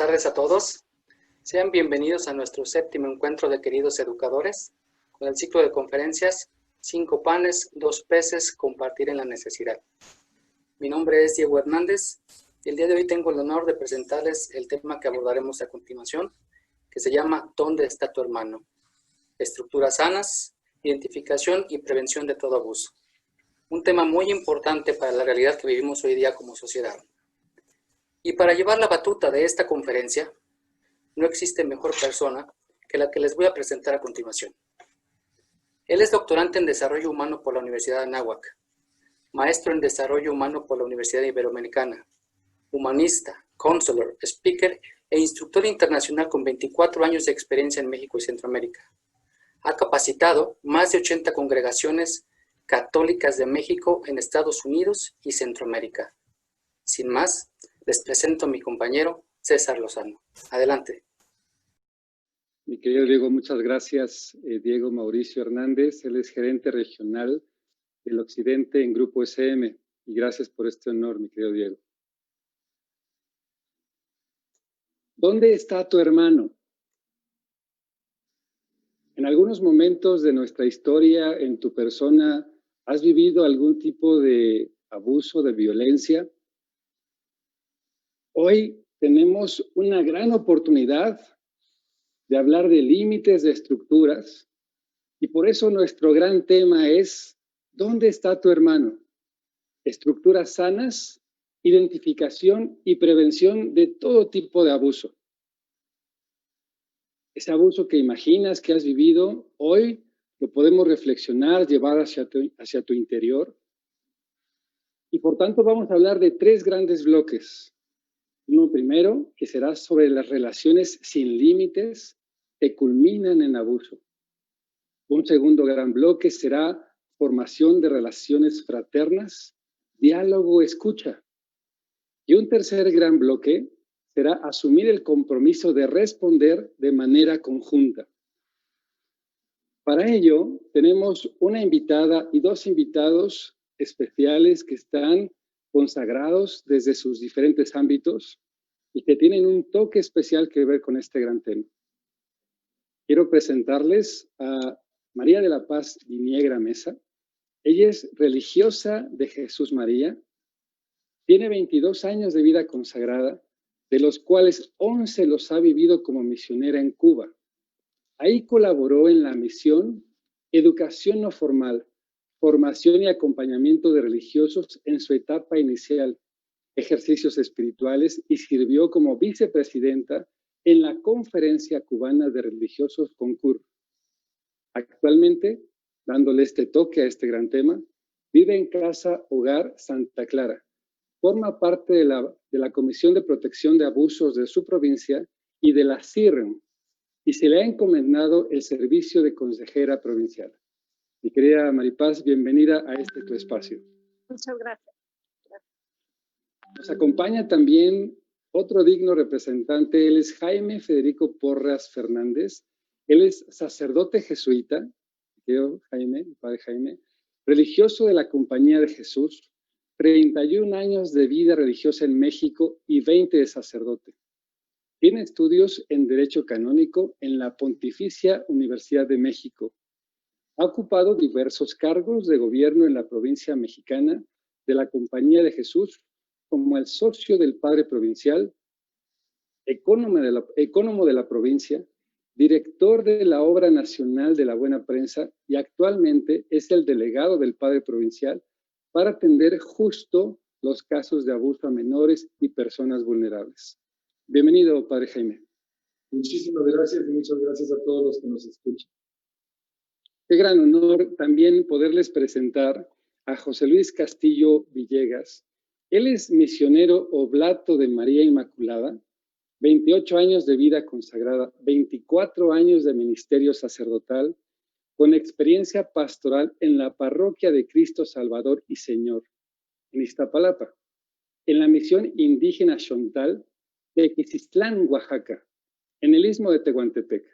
tardes a todos. Sean bienvenidos a nuestro séptimo encuentro de queridos educadores con el ciclo de conferencias 5 panes, 2 peces, compartir en la necesidad. Mi nombre es Diego Hernández y el día de hoy tengo el honor de presentarles el tema que abordaremos a continuación, que se llama ¿Dónde está tu hermano? Estructuras sanas, identificación y prevención de todo abuso. Un tema muy importante para la realidad que vivimos hoy día como sociedad. Y para llevar la batuta de esta conferencia, no existe mejor persona que la que les voy a presentar a continuación. Él es doctorante en Desarrollo Humano por la Universidad de Anáhuac, maestro en Desarrollo Humano por la Universidad Iberoamericana, humanista, counselor, speaker e instructor internacional con 24 años de experiencia en México y Centroamérica. Ha capacitado más de 80 congregaciones católicas de México en Estados Unidos y Centroamérica. Sin más, les presento a mi compañero César Lozano. Adelante. Mi querido Diego, muchas gracias. Diego Mauricio Hernández, él es gerente regional del Occidente en Grupo SM. Y gracias por este honor, mi querido Diego. ¿Dónde está tu hermano? En algunos momentos de nuestra historia, en tu persona, ¿has vivido algún tipo de abuso, de violencia? Hoy tenemos una gran oportunidad de hablar de límites, de estructuras, y por eso nuestro gran tema es ¿dónde está tu hermano? Estructuras sanas, identificación y prevención de todo tipo de abuso. Ese abuso que imaginas que has vivido, hoy lo podemos reflexionar, llevar hacia tu interior. Y por tanto vamos a hablar de 3 grandes bloques. Uno primero, que será sobre las relaciones sin límites que culminan en abuso. Un segundo gran bloque será formación de relaciones fraternas, diálogo, escucha. Y un tercer gran bloque será asumir el compromiso de responder de manera conjunta. Para ello, tenemos una invitada y 2 invitados especiales que están consagrados desde sus diferentes ámbitos y que tienen un toque especial que ver con este gran tema. Quiero presentarles a María de la Paz Viniegra Mesa. Ella es religiosa de Jesús María, tiene 22 años de vida consagrada, de los cuales 11 los ha vivido como misionera en Cuba. Ahí colaboró en la misión Educación No Formal, formación y acompañamiento de religiosos en su etapa inicial, ejercicios espirituales, y sirvió como vicepresidenta en la Conferencia Cubana de Religiosos CONCUR. Actualmente, dándole este toque a este gran tema, vive en Casa Hogar Santa Clara. Forma parte de la Comisión de Protección de Abusos de su provincia y de la CIRM, y se le ha encomendado el servicio de consejera provincial. Mi querida Maripaz, bienvenida a este tu espacio. Muchas gracias. Nos acompaña también otro digno representante, él es Jaime Federico Porras Fernández. Él es sacerdote jesuita, Jaime, padre Jaime, religioso de la Compañía de Jesús, 31 años de vida religiosa en México y 20 de sacerdote. Tiene estudios en Derecho Canónico en la Pontificia Universidad de México. Ha ocupado diversos cargos de gobierno en la provincia mexicana de la Compañía de Jesús, como el socio del padre provincial, ecónomo de la provincia, director de la Obra Nacional de la Buena Prensa y actualmente es el delegado del padre provincial para atender justo los casos de abuso a menores y personas vulnerables. Bienvenido, padre Jaime. Muchísimas gracias y muchas gracias a todos los que nos escuchan. Qué gran honor también poderles presentar a José Luis Castillo Villegas. Él es misionero oblato de María Inmaculada, 28 años de vida consagrada, 24 años de ministerio sacerdotal, con experiencia pastoral en la Parroquia de Cristo Salvador y Señor, en Iztapalapa, en la misión indígena Xontal de Equisistlán, Oaxaca, en el Istmo de Tehuantepec.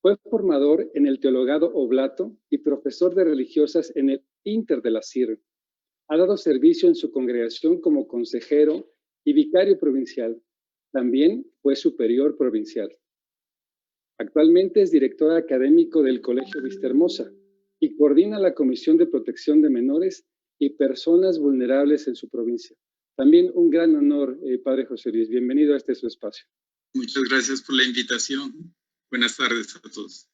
Fue formador en el Teologado Oblato y profesor de religiosas en el Inter de la CIR. Ha dado servicio en su congregación como consejero y vicario provincial. También fue superior provincial. Actualmente es director académico del Colegio Vistahermosa y coordina la Comisión de Protección de Menores y Personas Vulnerables en su provincia. También un gran honor, Padre José Luis. Bienvenido a este su espacio. Muchas gracias por la invitación. Buenas tardes a todos.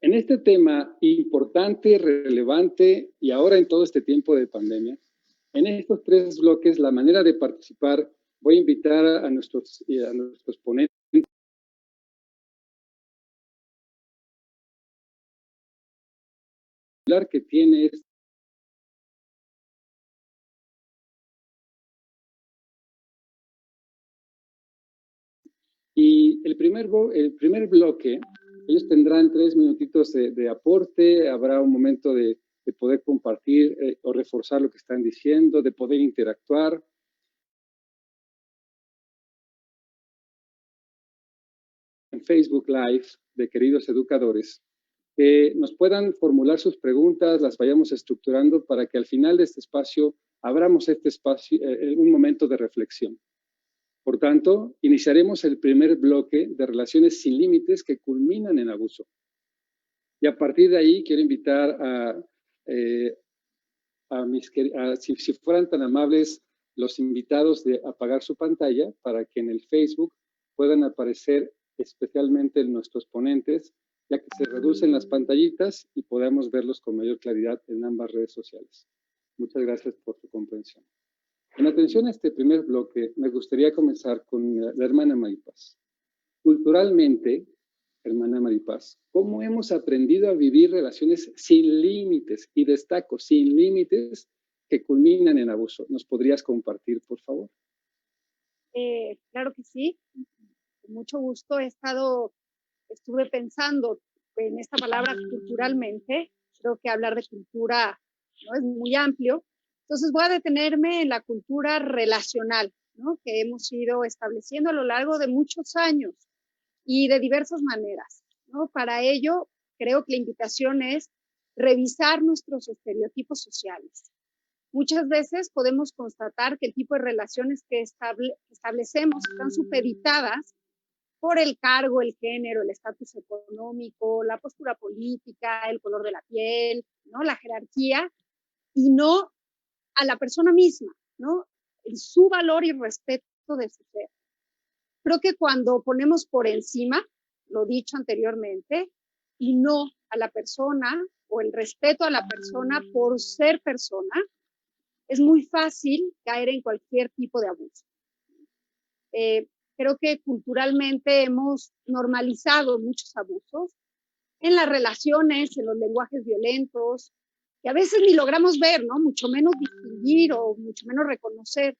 En este tema importante, relevante y ahora en todo este tiempo de pandemia, en estos 3 bloques, la manera de participar, voy a invitar a nuestros ponentes que tiene y el primer bloque, ellos tendrán 3 minutitos de aporte, habrá un momento de poder compartir o reforzar lo que están diciendo, de poder interactuar. En Facebook Live de Queridos Educadores, que nos puedan formular sus preguntas, las vayamos estructurando para que al final de este espacio abramos este espacio, un momento de reflexión. Por tanto, iniciaremos el primer bloque de relaciones sin límites que culminan en abuso. Y a partir de ahí quiero invitar si fueran tan amables los invitados de apagar su pantalla para que en el Facebook puedan aparecer especialmente nuestros ponentes, ya que se reducen las pantallitas y podamos verlos con mayor claridad en ambas redes sociales. Muchas gracias por su comprensión. En atención a este primer bloque, me gustaría comenzar con la hermana Maripaz. Culturalmente, hermana Maripaz, ¿cómo hemos aprendido a vivir relaciones sin límites? Y destaco, sin límites que culminan en abuso. ¿Nos podrías compartir, por favor? Claro que sí. Con mucho gusto. Estuve pensando en esta palabra culturalmente. Creo que hablar de cultura, ¿no?, es muy amplio. Entonces voy a detenerme en la cultura relacional, ¿no?, que hemos ido estableciendo a lo largo de muchos años y de diversas maneras, ¿no? Para ello, creo que la invitación es revisar nuestros estereotipos sociales. Muchas veces podemos constatar que el tipo de relaciones que establecemos están supeditadas por el cargo, el género, el estatus económico, la postura política, el color de la piel, ¿no?, la jerarquía, y no a la persona misma, ¿no?, su valor y respeto de su ser. Creo que cuando ponemos por encima, lo dicho anteriormente, y no a la persona o el respeto a la persona por ser persona, es muy fácil caer en cualquier tipo de abuso. Creo que culturalmente hemos normalizado muchos abusos en las relaciones, en los lenguajes violentos, que a veces ni logramos ver, ¿no?, mucho menos distinguir o mucho menos reconocer.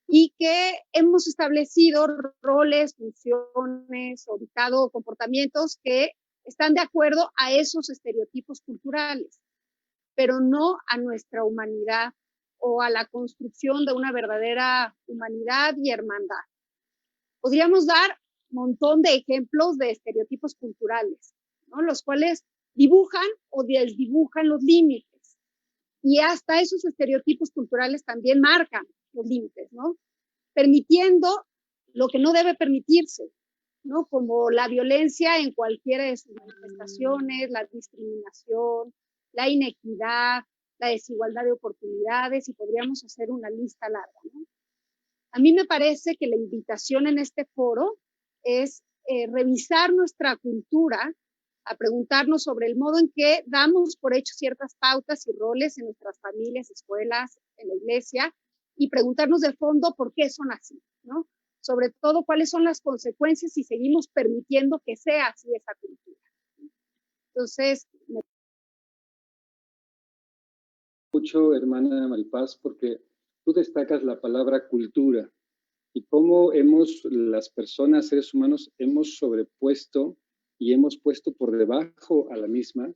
Y que hemos establecido roles, funciones o dictado comportamientos que están de acuerdo a esos estereotipos culturales, pero no a nuestra humanidad o a la construcción de una verdadera humanidad y hermandad. Podríamos dar un montón de ejemplos de estereotipos culturales, ¿no?, los cuales dibujan o desdibujan los límites. Y hasta esos estereotipos culturales también marcan los límites, ¿no?, permitiendo lo que no debe permitirse, ¿no?, como la violencia en cualquiera de sus manifestaciones, la discriminación, la inequidad, la desigualdad de oportunidades, y podríamos hacer una lista larga, ¿no? A mí me parece que la invitación en este foro es revisar nuestra cultura, a preguntarnos sobre el modo en que damos por hecho ciertas pautas y roles en nuestras familias, escuelas, en la iglesia, y preguntarnos de fondo por qué son así, ¿no? Sobre todo, cuáles son las consecuencias si seguimos permitiendo que sea así esa cultura. Entonces, mucho, hermana Maripaz, porque tú destacas la palabra cultura y cómo las personas, seres humanos, hemos sobrepuesto y hemos puesto por debajo a la misma,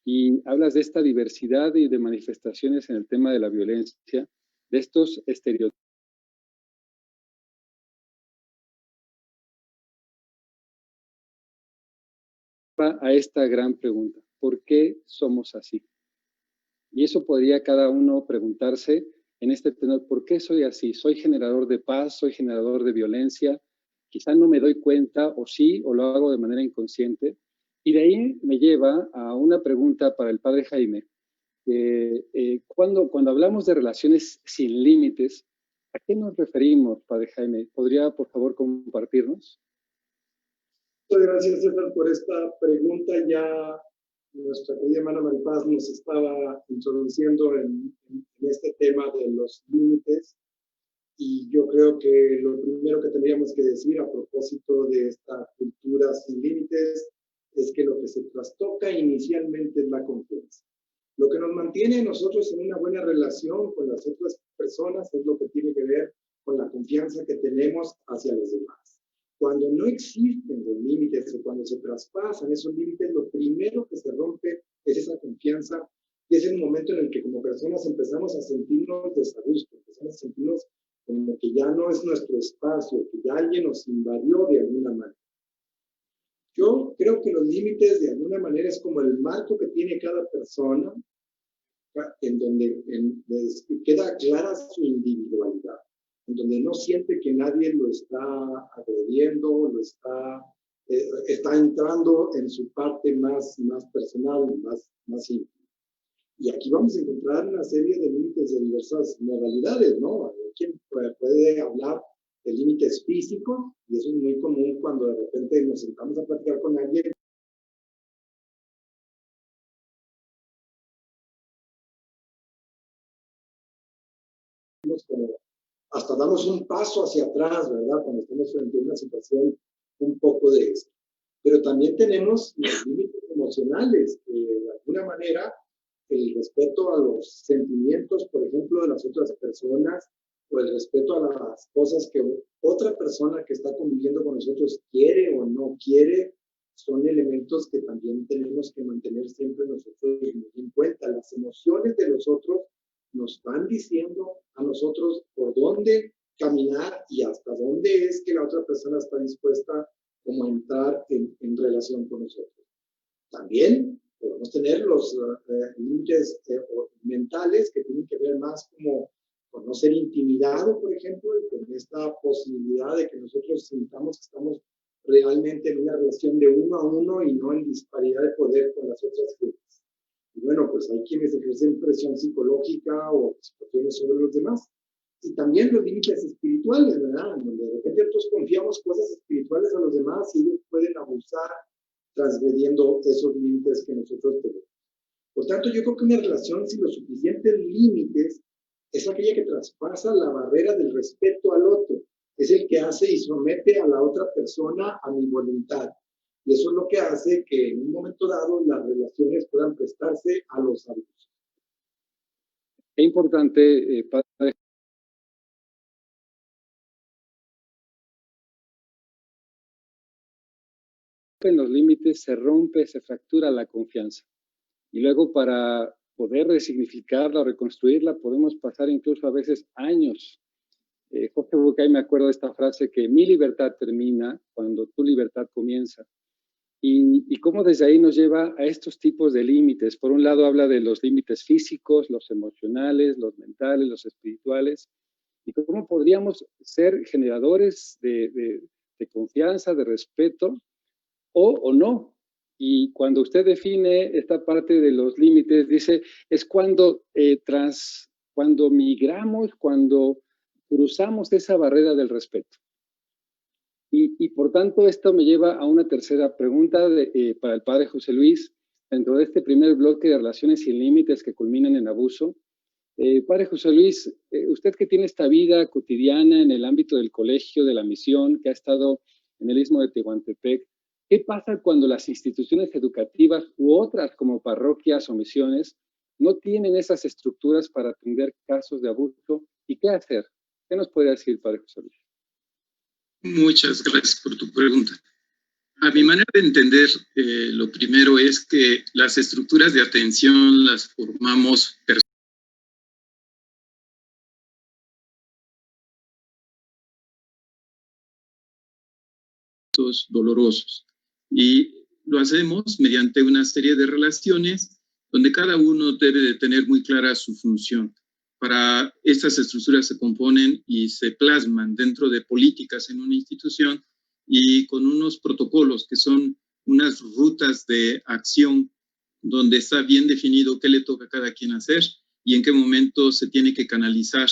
y hablas de esta diversidad y de manifestaciones en el tema de la violencia, de estos estereotipos. A esta gran pregunta, ¿por qué somos así? Y eso podría cada uno preguntarse en este tenor. ¿Por qué soy así? ¿Soy generador de paz? ¿Soy generador de violencia? Quizá no me doy cuenta, o sí, o lo hago de manera inconsciente. Y de ahí me lleva a una pregunta para el padre Jaime. Cuando hablamos de relaciones sin límites, ¿a qué nos referimos, padre Jaime? ¿Podría, por favor, compartirnos? Muchas gracias, César, por esta pregunta. Ya nuestra querida hermana Maripaz nos estaba introduciendo en este tema de los límites, y yo creo que lo primero que tendríamos que decir a propósito de esta cultura sin límites es que lo que se trastoca inicialmente es la confianza. Lo que nos mantiene a nosotros en una buena relación con las otras personas es lo que tiene que ver con la confianza que tenemos hacia los demás. Cuando no existen los límites o cuando se traspasan esos límites, lo primero que se rompe es esa confianza, y es el momento en el que como personas empezamos a sentirnos desagusto, empezamos a sentirnos como que ya no es nuestro espacio, que ya alguien nos invadió de alguna manera. Yo creo que los límites de alguna manera es como el marco que tiene cada persona, en donde queda clara su individualidad, en donde no siente que nadie lo está agrediendo, está entrando en su parte más personal, más íntima. Y aquí vamos a encontrar una serie de límites de diversas modalidades, ¿no? ¿Quién puede hablar de límites físicos? Y eso es muy común cuando de repente nos sentamos a platicar con alguien. Como hasta damos un paso hacia atrás, ¿verdad? Cuando estamos frente a una situación un poco de eso. Pero también tenemos los límites emocionales, que de alguna manera el respeto a los sentimientos, por ejemplo, de las otras personas, o el respeto a las cosas que otra persona que está conviviendo con nosotros quiere o no quiere, son elementos que también tenemos que mantener siempre nosotros muy en cuenta. Las emociones de los otros nos van diciendo a nosotros por dónde caminar y hasta dónde es que la otra persona está dispuesta como a entrar en relación con nosotros. También podemos tener los límites mentales que tienen que ver más como con no ser intimidado, por ejemplo, y con esta posibilidad de que nosotros sintamos que estamos realmente en una relación de uno a uno y no en disparidad de poder con las otras gentes. Y bueno, pues hay quienes ejercen presión psicológica o situaciones sobre los demás. Y también los límites espirituales, ¿verdad? Donde de repente nosotros confiamos cosas espirituales a los demás y ellos pueden abusar transgrediendo esos límites que nosotros tenemos. Por tanto, yo creo que una relación sin los suficientes límites es aquella que traspasa la barrera del respeto al otro. Es el que hace y somete a la otra persona a mi voluntad. Y eso es lo que hace que en un momento dado las relaciones puedan prestarse a los abusos. Es importante, padre, en los límites se rompe, se fractura la confianza. Y luego para poder resignificarla o reconstruirla podemos pasar incluso a veces años. Jorge Bucay, me acuerdo de esta frase que mi libertad termina cuando tu libertad comienza. Y cómo desde ahí nos lleva a estos tipos de límites. Por un lado habla de los límites físicos, los emocionales, los mentales, los espirituales, y cómo podríamos ser generadores de confianza, de respeto, o no. Y cuando usted define esta parte de los límites, dice, es cuando migramos, cuando cruzamos esa barrera del respeto. Y por tanto, esto me lleva a una tercera pregunta para el padre José Luis. Dentro de este primer bloque de relaciones sin límites que culminan en abuso, padre José Luis, usted que tiene esta vida cotidiana en el ámbito del colegio, de la misión, que ha estado en el Istmo de Tehuantepec, ¿qué pasa cuando las instituciones educativas u otras como parroquias o misiones no tienen esas estructuras para atender casos de abuso? ¿Y qué hacer? ¿Qué nos puede decir, padre José Luis? Muchas gracias por tu pregunta. A mi manera de entender, lo primero es que las estructuras de atención las formamos dolorosos, y lo hacemos mediante una serie de relaciones donde cada uno debe de tener muy clara su función. para estas estructuras se componen y se plasman dentro de políticas en una institución y con unos protocolos que son unas rutas de acción donde está bien definido qué le toca a cada quien hacer y en qué momento se tiene que canalizar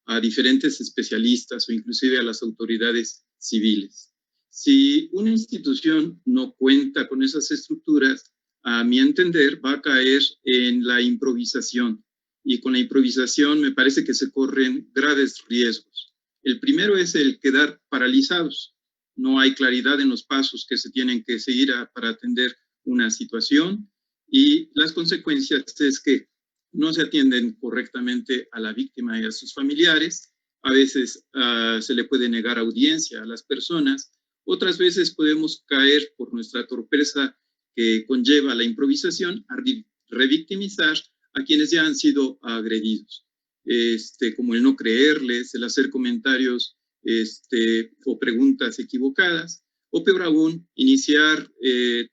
a diferentes especialistas o inclusive a las autoridades civiles. Si una institución no cuenta con esas estructuras, a mi entender, va a caer en la improvisación. Y con la improvisación me parece que se corren graves riesgos. El primero es el quedar paralizados. No hay claridad en los pasos que se tienen que seguir para atender una situación. Y las consecuencias es que no se atienden correctamente a la víctima y a sus familiares. A veces se le puede negar audiencia a las personas. Otras veces podemos caer por nuestra torpeza que conlleva la improvisación a revictimizar a quienes ya han sido agredidos, como el no creerles, el hacer comentarios o preguntas equivocadas, o peor aún, iniciar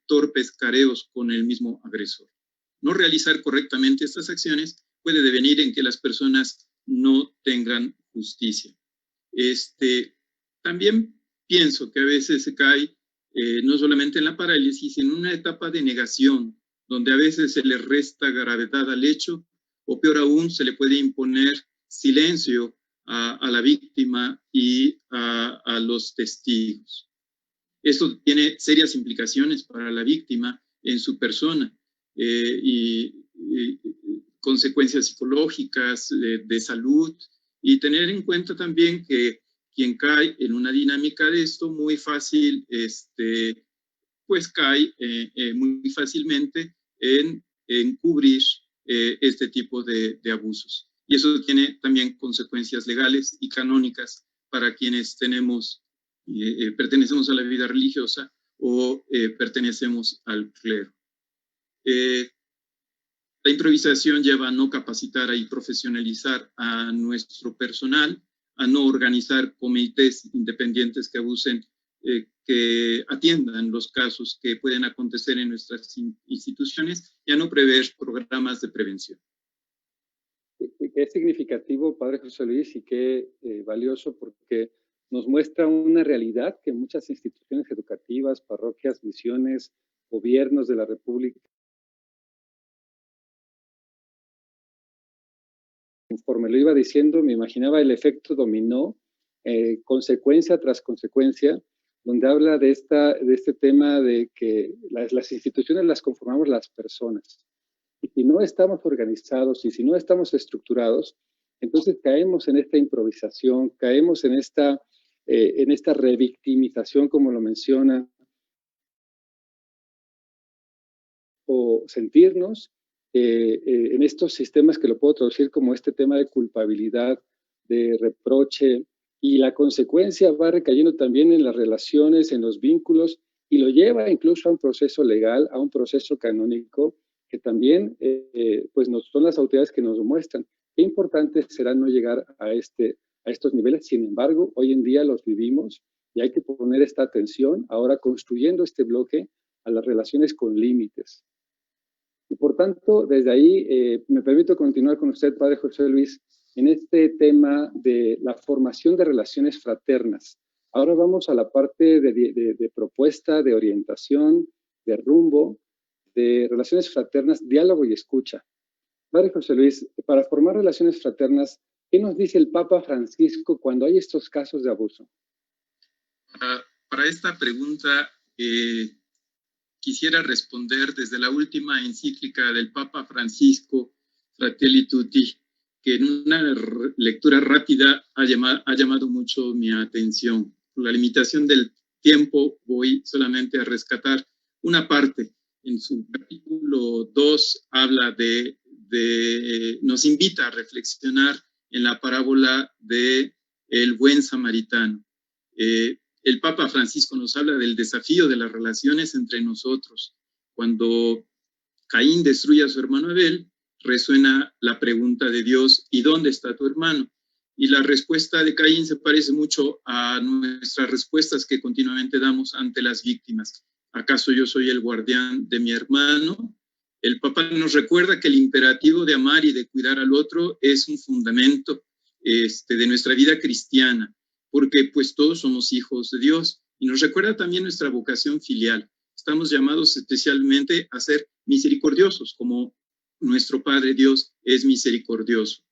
torpes careos con el mismo agresor. No realizar correctamente estas acciones puede devenir en que las personas no tengan justicia. También pienso que a veces se cae no solamente en la parálisis, sino en una etapa de negación, donde a veces se le resta gravedad al hecho, o peor aún, se le puede imponer silencio a la víctima y a los testigos. Esto tiene serias implicaciones para la víctima en su persona y consecuencias psicológicas, de salud, y tener en cuenta también que quien cae en una dinámica de esto muy fácil, pues cae muy fácilmente en cubrir este tipo de abusos. Y eso tiene también consecuencias legales y canónicas para quienes pertenecemos a la vida religiosa o pertenecemos al clero. La improvisación lleva a no capacitar y profesionalizar a nuestro personal, a no organizar comités independientes que atiendan los casos que pueden acontecer en nuestras instituciones y a no prever programas de prevención. Qué significativo, Padre José Luis, y qué valioso, porque nos muestra una realidad que muchas instituciones educativas, parroquias, misiones, gobiernos de la República, conforme lo iba diciendo, me imaginaba el efecto dominó, consecuencia tras consecuencia, donde habla de este tema de que las instituciones las conformamos las personas. Y si no estamos organizados y si no estamos estructurados, entonces caemos en esta improvisación, caemos en esta revictimización, como lo menciona, o sentirnos en estos sistemas que lo puedo traducir como este tema de culpabilidad, de reproche, y la consecuencia va recayendo también en las relaciones, en los vínculos, y lo lleva incluso a un proceso legal, a un proceso canónico, que también pues son las autoridades que nos lo muestran. Qué importante será no llegar a estos niveles. Sin embargo, hoy en día los vivimos y hay que poner esta atención, ahora construyendo este bloque a las relaciones con límites. Y por tanto, desde ahí me permito continuar con usted, Padre José Luis, en este tema de la formación de relaciones fraternas. Ahora vamos a la parte de propuesta, de orientación, de rumbo, de relaciones fraternas, diálogo y escucha. Padre José Luis, para formar relaciones fraternas, ¿qué nos dice el Papa Francisco cuando hay estos casos de abuso? Para esta pregunta, quisiera responder desde la última encíclica del Papa Francisco, Fratelli Tutti, que en una lectura rápida ha llamado mucho mi atención. Por la limitación del tiempo, voy solamente a rescatar una parte. En su capítulo 2 habla nos invita a reflexionar en la parábola de el buen samaritano. El Papa Francisco nos habla del desafío de las relaciones entre nosotros. Cuando Caín destruye a su hermano Abel, resuena la pregunta de Dios, ¿y dónde está tu hermano? Y la respuesta de Caín se parece mucho a nuestras respuestas que continuamente damos ante las víctimas. ¿Acaso yo soy el guardián de mi hermano? El Papa nos recuerda que el imperativo de amar y de cuidar al otro es un fundamento de nuestra vida cristiana, porque pues todos somos hijos de Dios. Y nos recuerda también nuestra vocación filial. Estamos llamados especialmente a ser misericordiosos, como nuestro Padre Dios es misericordioso.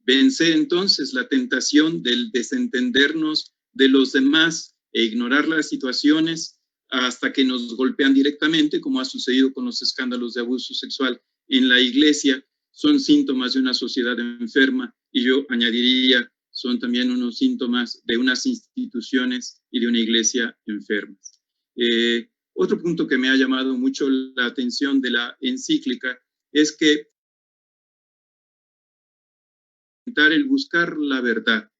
Vencer entonces la tentación del desentendernos de los demás e ignorar las situaciones hasta que nos golpean directamente, como ha sucedido con los escándalos de abuso sexual en la iglesia, son síntomas de una sociedad enferma, y yo añadiría, son también unos síntomas de unas instituciones y de una iglesia enfermas. Otro punto que me ha llamado mucho la atención de la encíclica es que el buscar la verdad,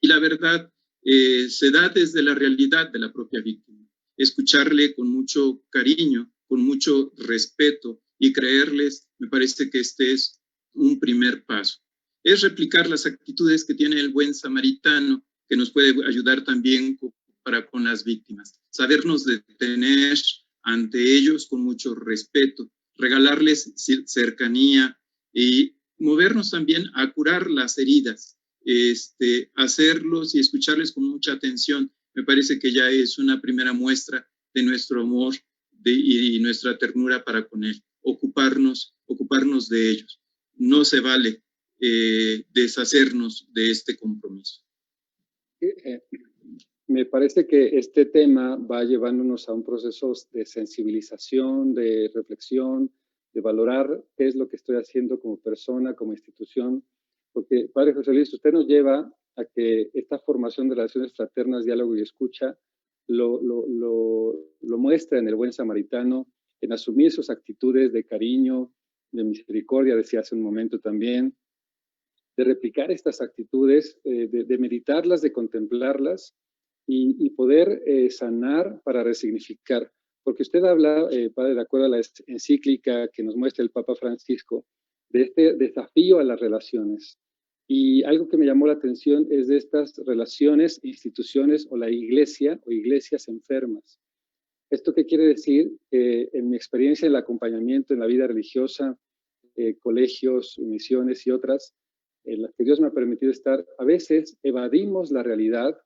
y la verdad se da desde la realidad de la propia víctima. Escucharle con mucho cariño, con mucho respeto y creerles, me parece que este es un primer paso. Es replicar las actitudes que tiene el buen samaritano, que nos puede ayudar también para con las víctimas. Sabernos detener ante ellos con mucho respeto, regalarles cercanía y movernos también a curar las heridas, hacerlos y escucharles con mucha atención. Me parece que ya es una primera muestra de nuestro amor y nuestra ternura para con él. Ocuparnos de ellos. No se vale deshacernos de este compromiso. Me parece que este tema va llevándonos a un proceso de sensibilización, de reflexión, de valorar qué es lo que estoy haciendo como persona, como institución, porque, Padre José Luis, usted nos lleva a que esta formación de relaciones fraternas, diálogo y escucha lo muestra en el buen samaritano, en asumir sus actitudes de cariño, de misericordia, decía hace un momento también, de replicar estas actitudes, de meditarlas, de contemplarlas y poder sanar para resignificar. Porque usted habla, Padre, de acuerdo a la encíclica que nos muestra el Papa Francisco, de este desafío a las relaciones. Y algo que me llamó la atención es de estas relaciones, instituciones o la iglesia o iglesias enfermas. ¿Esto qué quiere decir? En mi experiencia en el acompañamiento en la vida religiosa, colegios, misiones y otras, en las que Dios me ha permitido estar, a veces evadimos la realidad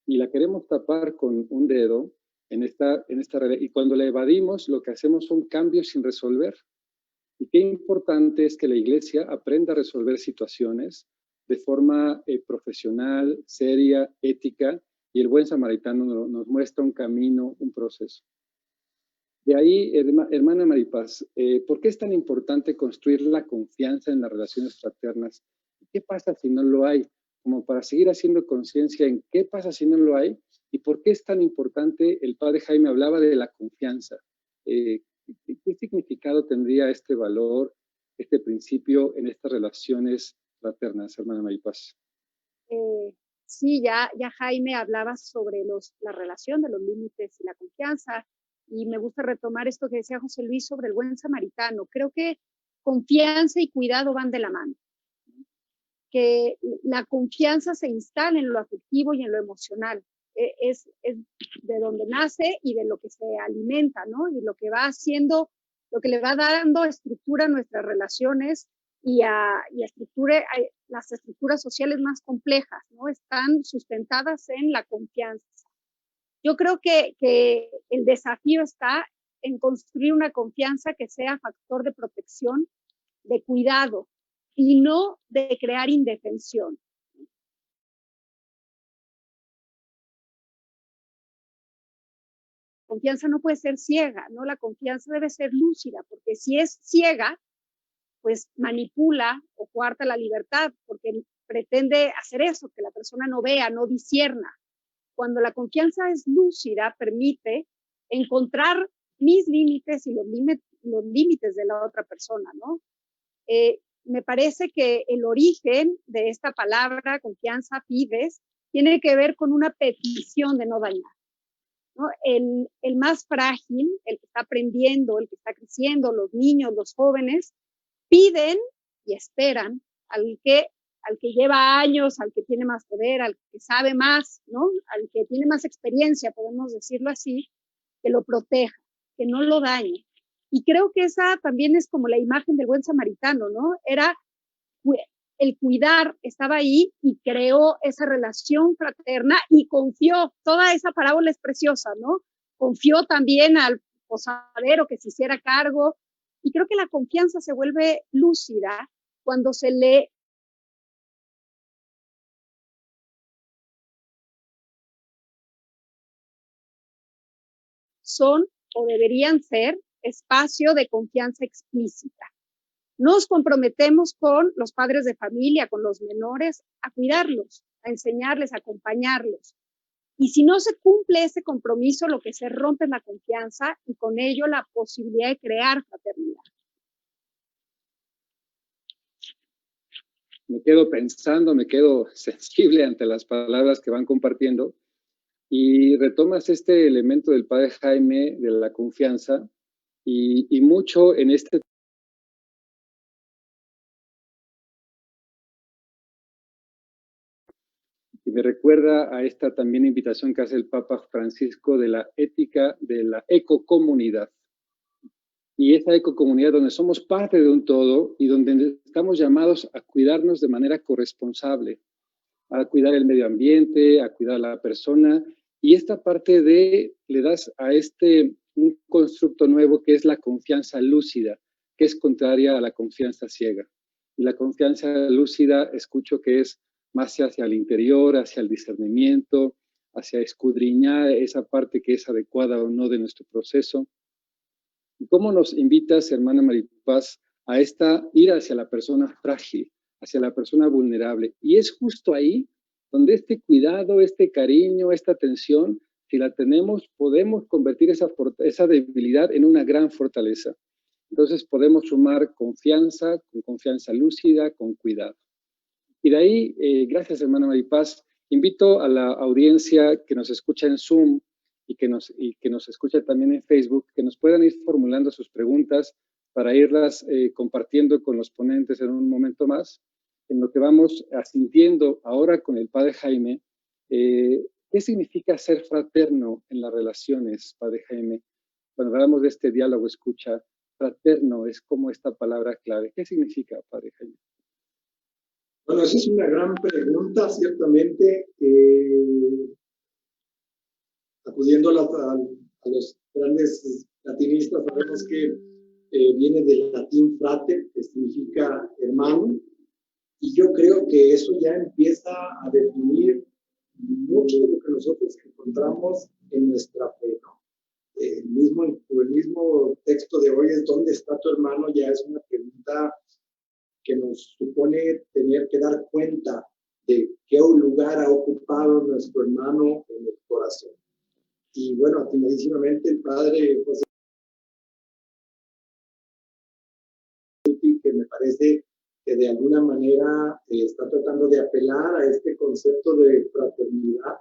y la queremos tapar con un dedo en esta realidad. Y cuando la evadimos, lo que hacemos son cambios sin resolver. Y qué importante es que la iglesia aprenda a resolver situaciones de forma profesional, seria, ética, y el buen samaritano nos muestra un camino, un proceso. De ahí, hermana Maripaz, ¿por qué es tan importante construir la confianza en las relaciones fraternas? ¿Qué pasa si no lo hay? Como para seguir haciendo conciencia en qué pasa si no lo hay y por qué es tan importante. El padre Jaime hablaba de la confianza. ¿Qué significado tendría este valor, este principio en estas relaciones fraternas, hermana Maripaz? Sí, ya Jaime hablaba sobre la relación de los límites y la confianza, y me gusta retomar esto que decía José Luis sobre el buen samaritano. Creo que confianza y cuidado van de la mano. Que la confianza se instala en lo afectivo y en lo emocional. Es de donde nace y de lo que se alimenta, ¿no? Y lo que va haciendo, lo que le va dando estructura a nuestras relaciones y las estructuras sociales más complejas, ¿no? Están sustentadas en la confianza. Yo creo que el desafío está en construir una confianza que sea factor de protección, de cuidado, y no de crear indefensión. La confianza no puede ser ciega, ¿no? La confianza debe ser lúcida, porque si es ciega, pues manipula o coarta la libertad, porque pretende hacer eso, que la persona no vea, no discierna. Cuando la confianza es lúcida, permite encontrar mis límites y los límites de la otra persona, ¿no? Me parece que el origen de esta palabra, confianza, fides, tiene que ver con una petición de no dañar, ¿no? El más frágil, el que está aprendiendo, el que está creciendo, los niños, los jóvenes, piden y esperan al que lleva años, al que tiene más poder, al que sabe más, ¿no? Al que tiene más experiencia, podemos decirlo así, que lo proteja, que no lo dañe. Y creo que esa también es como la imagen del buen samaritano, ¿no? Era el cuidar, estaba ahí y creó esa relación fraterna y confió. Toda esa parábola es preciosa, ¿no? Confió también al posadero que se hiciera cargo. Y creo que la confianza se vuelve lúcida cuando se lee son o deberían ser espacio de confianza explícita. Nos comprometemos con los padres de familia, con los menores, a cuidarlos, a enseñarles, a acompañarlos. Y si no se cumple ese compromiso, lo que se rompe es la confianza y con ello la posibilidad de crear fraternidad. Me quedo pensando, me quedo sensible ante las palabras que van compartiendo y retomas este elemento del padre Jaime de la confianza y mucho en este y me recuerda a esta también invitación que hace el Papa Francisco de la ética de la ecocomunidad. Y esa ecocomunidad donde somos parte de un todo y donde estamos llamados a cuidarnos de manera corresponsable, a cuidar el medio ambiente, a cuidar a la persona. Y esta parte le das a un constructo nuevo que es la confianza lúcida, que es contraria a la confianza ciega. Y la confianza lúcida escucho que es más hacia el interior, hacia el discernimiento, hacia escudriñar esa parte que es adecuada o no de nuestro proceso. ¿Y cómo nos invitas, hermana Maripaz, a ir hacia la persona frágil, hacia la persona vulnerable? Y es justo ahí donde este cuidado, este cariño, esta atención, si la tenemos, podemos convertir esa debilidad en una gran fortaleza. Entonces podemos sumar confianza, con confianza lúcida, con cuidado. Y de ahí, gracias, hermana Maripaz, invito a la audiencia que nos escucha en Zoom y que nos escucha también en Facebook, que nos puedan ir formulando sus preguntas para irlas compartiendo con los ponentes en un momento más, en lo que vamos asintiendo ahora con el padre Jaime. ¿Qué significa ser fraterno en las relaciones, padre Jaime? Cuando hablamos de este diálogo escucha, fraterno es como esta palabra clave. ¿Qué significa, padre Jaime? Bueno, esa es una gran pregunta, ciertamente. Acudiendo a los grandes latinistas, sabemos que viene del latín frater, que significa hermano, y yo creo que eso ya empieza a definir mucho de lo que nosotros encontramos en nuestra fe, ¿no? El mismo texto de hoy es ¿dónde está tu hermano? Ya es una pregunta que nos supone tener que dar cuenta de qué lugar ha ocupado nuestro hermano en el corazón. Y bueno, atinadísimamente el padre José, que me parece que de alguna manera está tratando de apelar a este concepto de fraternidad,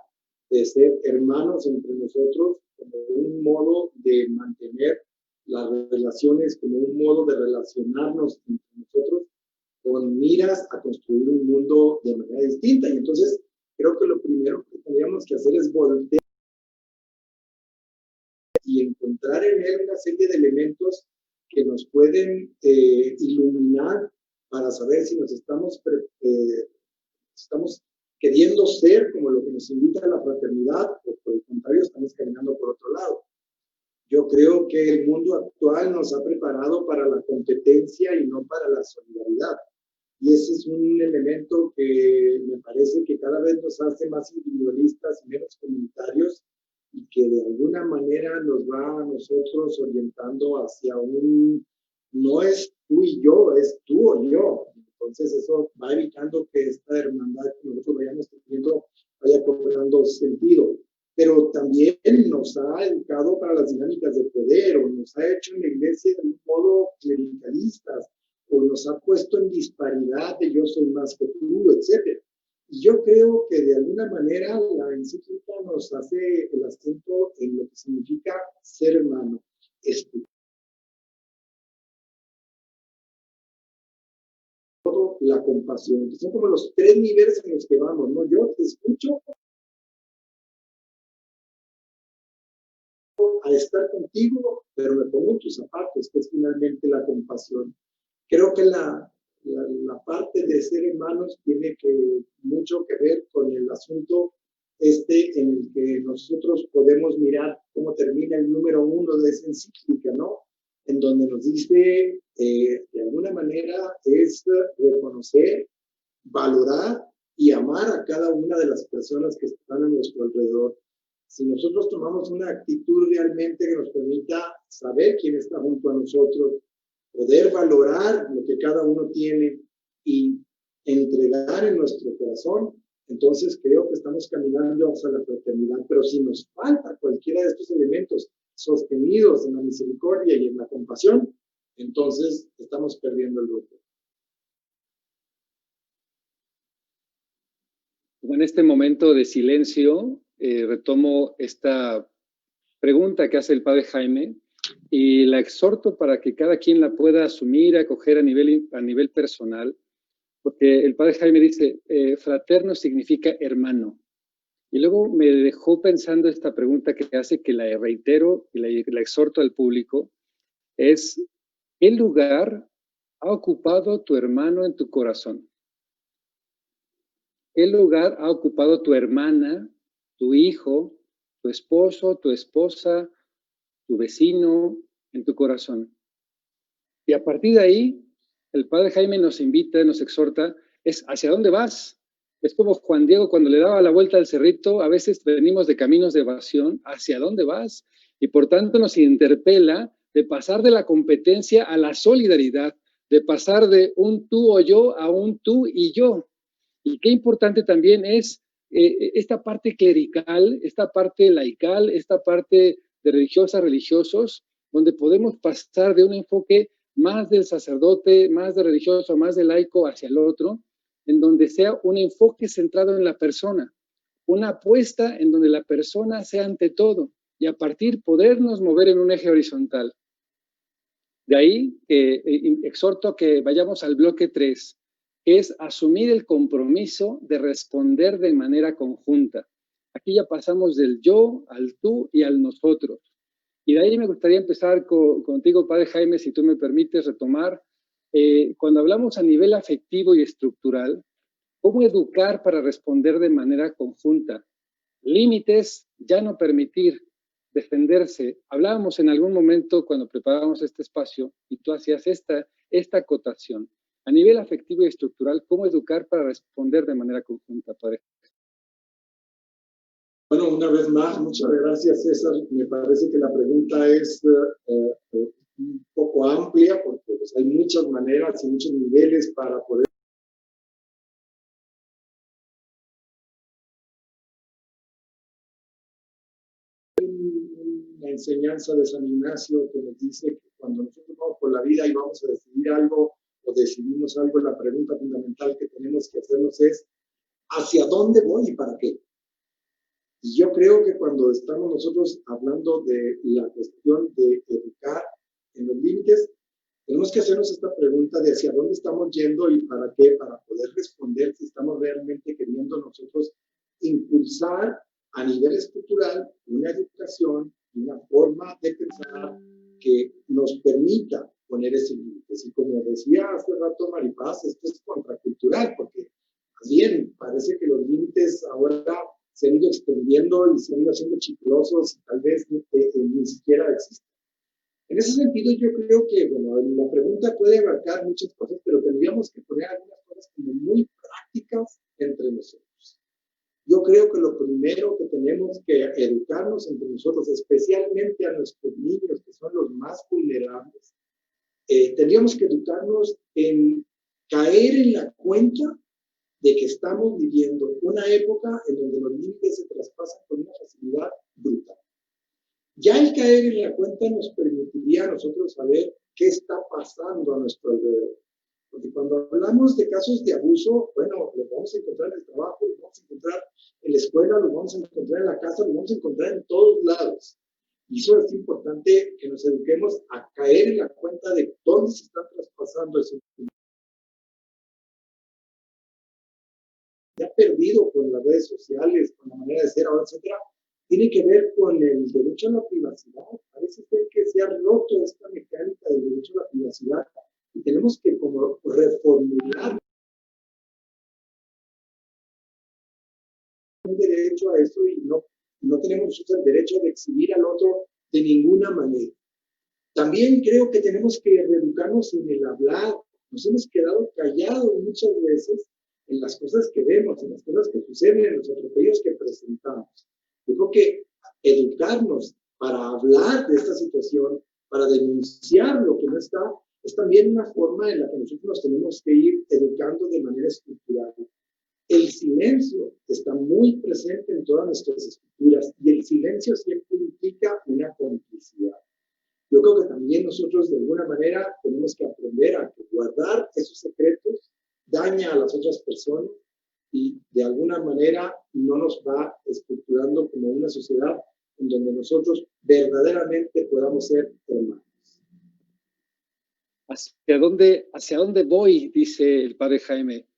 de ser hermanos entre nosotros, como un modo de mantener las relaciones, como un modo de relacionarnos entre nosotros, con miras a construir un mundo de manera distinta. Y entonces creo que lo primero que tendríamos que hacer es volver y encontrar en él una serie de elementos que nos pueden iluminar para saber si nos estamos queriendo ser como lo que nos invita a la fraternidad o por el contrario estamos caminando por otro lado. Yo creo que el mundo actual nos ha preparado para la competencia y no para la solidaridad. Y ese es un elemento que me parece que cada vez nos hace más individualistas y menos comunitarios y que de alguna manera nos va a nosotros orientando hacia no es tú y yo, es tú o yo. Entonces eso va evitando que esta hermandad que nosotros vayamos teniendo vaya cobrando sentido. Pero también nos ha educado para las dinámicas de poder o nos ha hecho en la iglesia de un modo clericalistas o nos ha puesto en disparidad de yo soy más que tú, etc. Y yo creo que de alguna manera la encíclica nos hace el acento en lo que significa ser hermano, escuchar la compasión, que son como los tres niveles en los que vamos, ¿no? Yo te escucho a estar contigo, pero me pongo en tus zapatos, que es finalmente la compasión. Creo que la parte de ser hermanos tiene mucho que ver con el asunto en el que nosotros podemos mirar cómo termina el número 1 de esa encíclica, ¿no? En donde nos dice, de alguna manera, es reconocer, valorar y amar a cada una de las personas que están a nuestro alrededor. Si nosotros tomamos una actitud realmente que nos permita saber quién está junto a nosotros, poder valorar lo que cada uno tiene y entregar en nuestro corazón, entonces creo que estamos caminando hacia la fraternidad. Pero si nos falta cualquiera de estos elementos sostenidos en la misericordia y en la compasión, entonces estamos perdiendo el rumbo. En este momento de silencio, retomo esta pregunta que hace el padre Jaime y la exhorto para que cada quien la pueda asumir, acoger a nivel personal, porque el padre Jaime dice, fraterno significa hermano. Y luego me dejó pensando esta pregunta que hace, que la reitero y la exhorto al público, es, ¿qué lugar ha ocupado tu hermano en tu corazón? ¿Qué lugar ha ocupado tu hermana, tu hijo, tu esposo, tu esposa, tu vecino en tu corazón? Y a partir de ahí, el padre Jaime nos invita, nos exhorta, es ¿hacia dónde vas? Es como Juan Diego cuando le daba la vuelta al cerrito, a veces venimos de caminos de evasión, ¿hacia dónde vas? Y por tanto nos interpela de pasar de la competencia a la solidaridad, de pasar de un tú o yo a un tú y yo. Y qué importante también es esta parte clerical, esta parte laical, esta parte de religiosos, donde podemos pasar de un enfoque más del sacerdote, más de religioso, más de laico hacia el otro, en donde sea un enfoque centrado en la persona, una apuesta en donde la persona sea ante todo y a partir podernos mover en un eje horizontal. De ahí exhorto a que vayamos al bloque 3, es asumir el compromiso de responder de manera conjunta. Aquí ya pasamos del yo al tú y al nosotros. Y de ahí me gustaría empezar contigo, padre Jaime, si tú me permites retomar. Cuando hablamos a nivel afectivo y estructural, ¿cómo educar para responder de manera conjunta? Límites, ya no permitir, defenderse. Hablábamos en algún momento cuando preparábamos este espacio y tú hacías esta acotación. A nivel afectivo y estructural, ¿cómo educar para responder de manera conjunta, padre? Bueno, una vez más, muchas gracias, César. Me parece que la pregunta es un poco amplia porque pues, hay muchas maneras y muchos niveles para poder una enseñanza de San Ignacio que nos dice que cuando nosotros vamos por la vida y vamos a decidir algo o decidimos algo, la pregunta fundamental que tenemos que hacernos es ¿hacia dónde voy y para qué? Y yo creo que cuando estamos nosotros hablando de la cuestión de educar en los límites, tenemos que hacernos esta pregunta de hacia dónde estamos yendo y para qué, para poder responder si estamos realmente queriendo nosotros impulsar a nivel estructural una educación, una forma de pensar que nos permita poner ese límite. Y como decía hace rato Maripaz, esto es contracultural, porque más bien parece que los límites ahora se han ido extendiendo y se han ido haciendo chiclosos y tal vez ni siquiera existen. En ese sentido, yo creo que, bueno, la pregunta puede abarcar muchas cosas, pero tendríamos que poner algunas cosas como muy prácticas entre nosotros. Yo creo que lo primero que tenemos que educarnos entre nosotros, especialmente a nuestros niños, que son los más vulnerables, tendríamos que educarnos en caer en la cuenta de que estamos viviendo una época en donde los límites se traspasan con una facilidad brutal. Ya el caer en la cuenta nos permitiría a nosotros saber qué está pasando a nuestro alrededor. Porque cuando hablamos de casos de abuso, bueno, los vamos a encontrar en el trabajo, los vamos a encontrar en la escuela, los vamos a encontrar en la casa, los vamos a encontrar en todos lados. Y eso es importante que nos eduquemos a caer en la cuenta de dónde se está traspasando ese límite. Ya perdido con las redes sociales, con la manera de ser ahora, etcétera, tiene que ver con el derecho a la privacidad. Parece ser que se ha roto esta mecánica del derecho a la privacidad y tenemos que como reformular un derecho a eso y no tenemos nosotros el derecho de exhibir al otro de ninguna manera. También creo que tenemos que reeducarnos en el hablar. Nos hemos quedado callados muchas veces en las cosas que vemos, en las cosas que suceden, en los atropellos que presentamos. Yo creo que educarnos para hablar de esta situación, para denunciar lo que no está, es también una forma en la que nosotros nos tenemos que ir educando de manera estructural. El silencio está muy presente en todas nuestras estructuras y el silencio siempre implica una complicidad. Yo creo que también nosotros de alguna manera tenemos que aprender a que guardar esos secretos daña a las otras personas y de alguna manera no nos va estructurando como una sociedad en donde nosotros verdaderamente podamos ser hermanos. ¿Hacia dónde voy? Dice el padre Jaime.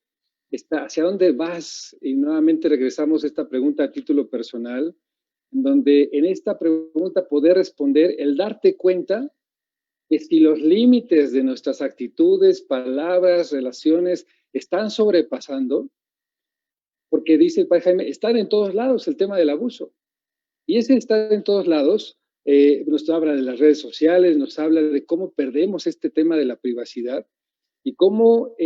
¿Hacia dónde vas? Y nuevamente regresamos a esta pregunta a título personal, en donde en esta pregunta poder responder el darte cuenta que si los límites de nuestras actitudes, palabras, relaciones están sobrepasando, porque dice el padre Jaime, están en todos lados el tema del abuso. Y ese estar en todos lados nos habla de las redes sociales, nos habla de cómo perdemos este tema de la privacidad y cómo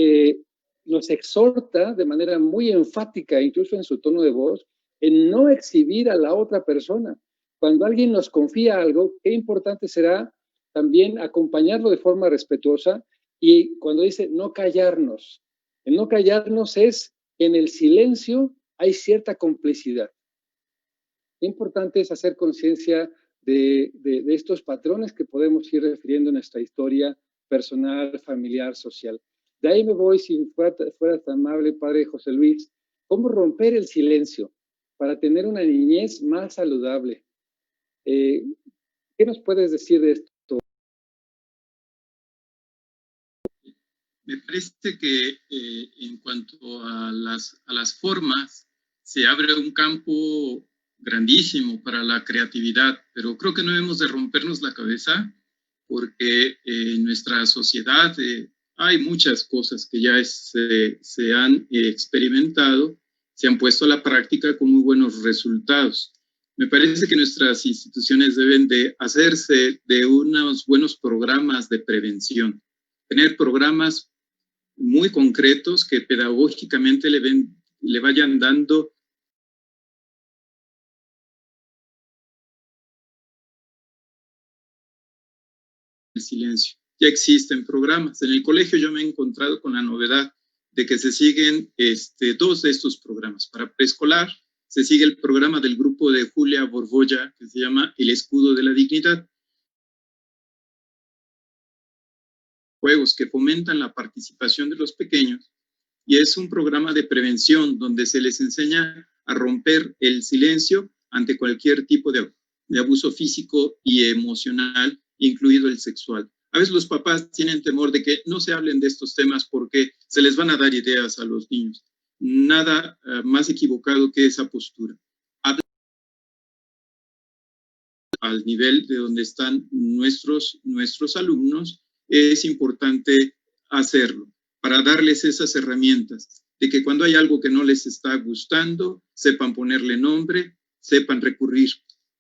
nos exhorta de manera muy enfática, incluso en su tono de voz, en no exhibir a la otra persona. Cuando alguien nos confía algo, qué importante será también acompañarlo de forma respetuosa y cuando dice no callarnos. El no callarnos es en el silencio hay cierta complicidad. Qué importante es hacer conciencia de estos patrones que podemos ir refiriendo en nuestra historia personal, familiar, social. De ahí me voy, si fuera tan amable, padre José Luis, ¿cómo romper el silencio para tener una niñez más saludable? ¿Qué nos puedes decir de esto? Me parece que en cuanto a las formas, se abre un campo grandísimo para la creatividad, pero creo que no debemos de rompernos la cabeza porque en nuestra sociedad hay muchas cosas que ya se han experimentado, se han puesto a la práctica con muy buenos resultados. Me parece que nuestras instituciones deben de hacerse de unos buenos programas de prevención, tener programas muy concretos que pedagógicamente le vayan dando el silencio. Ya existen programas. En el colegio yo me he encontrado con la novedad de que se siguen dos de estos programas. Para preescolar se sigue el programa del grupo de Julia Borbolla que se llama El Escudo de la Dignidad. Juegos que fomentan la participación de los pequeños y es un programa de prevención donde se les enseña a romper el silencio ante cualquier tipo de abuso físico y emocional, incluido el sexual. A veces los papás tienen temor de que no se hablen de estos temas porque se les van a dar ideas a los niños. Nada más equivocado que esa postura. Al nivel de donde están nuestros alumnos, es importante hacerlo para darles esas herramientas de que cuando hay algo que no les está gustando, sepan ponerle nombre, sepan recurrir